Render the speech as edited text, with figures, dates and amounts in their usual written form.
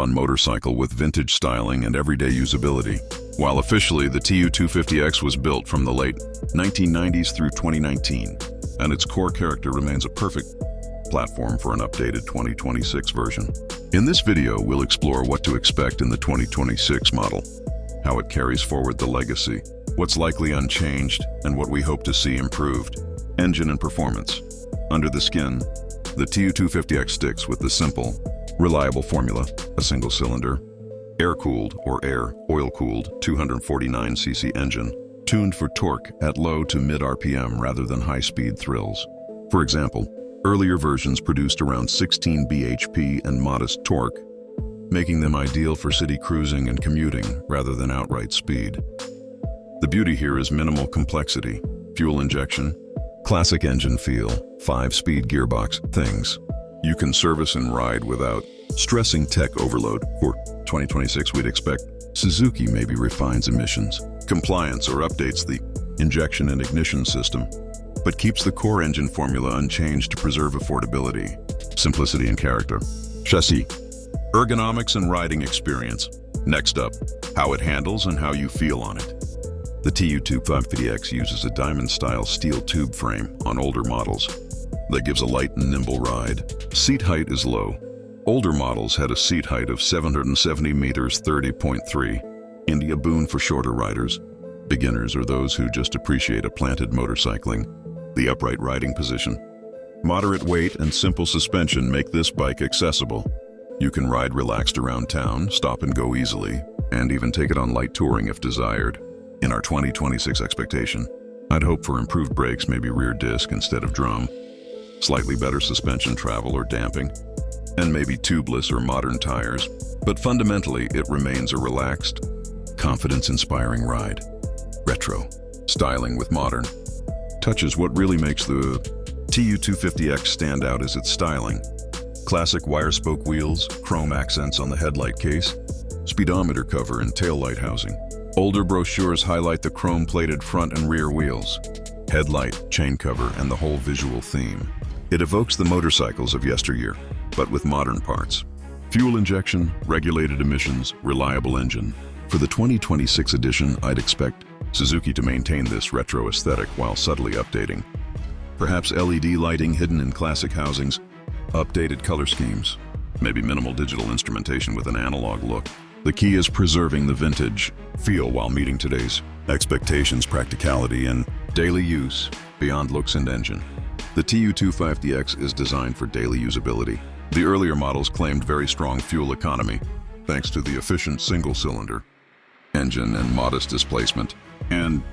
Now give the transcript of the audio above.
fun motorcycle with vintage styling and everyday usability. While officially, the TU250X was built from the late 1990s through 2019, and its core character remains a perfect platform for an updated 2026 version. In this video, we'll explore what to expect in the 2026 model, how it carries forward the legacy, what's likely unchanged, and what we hope to see improved. Engine and performance. Under the skin, the TU250X sticks with the simple, reliable formula: a single-cylinder, air-cooled or oil-cooled 249cc engine, tuned for torque at low to mid RPM rather than high-speed thrills. For example, earlier versions produced around 16 bhp and modest torque, making them ideal for city cruising and commuting rather than outright speed. The beauty here is minimal complexity: fuel injection, classic engine feel, 5-speed gearbox, things you can service and ride without stressing tech overload. For 2026, we'd expect Suzuki maybe refines emissions, compliance, or updates the injection and ignition system, but keeps the core engine formula unchanged to preserve affordability, simplicity, and character. Chassis, ergonomics, and riding experience. Next up, how it handles and how you feel on it. The TU250X uses a diamond-style steel tube frame on older models that gives a light and nimble ride. Seat height is low. Older models had a seat height of 770 meters, 30.3, a boon for shorter riders, beginners, or those who just appreciate a planted motorcycling. The upright riding position, moderate weight, and simple suspension make this bike accessible. You can ride relaxed around town, stop and go easily, and even take it on light touring if desired. In our 2026 expectation, I'd hope for improved brakes, maybe rear disc instead of drum, slightly better suspension travel or damping, and maybe tubeless or modern tires. But fundamentally, it remains a relaxed, confidence-inspiring ride. Retro styling with modern touches. What really makes the TU250X stand out is its styling. Classic wire spoke wheels, chrome accents on the headlight case, speedometer cover, and taillight housing. Older brochures highlight the chrome-plated front and rear wheels, headlight, chain cover, and the whole visual theme. It evokes the motorcycles of yesteryear, but with modern parts. Fuel injection, regulated emissions, reliable engine. For the 2026 edition, I'd expect Suzuki to maintain this retro aesthetic while subtly updating. Perhaps LED lighting hidden in classic housings, updated color schemes, maybe minimal digital instrumentation with an analog look. The key is preserving the vintage feel while meeting today's expectations, practicality, and daily use beyond looks and engine. The TU250X is designed for daily usability. The earlier models claimed very strong fuel economy, thanks to the efficient single-cylinder engine and modest displacement. And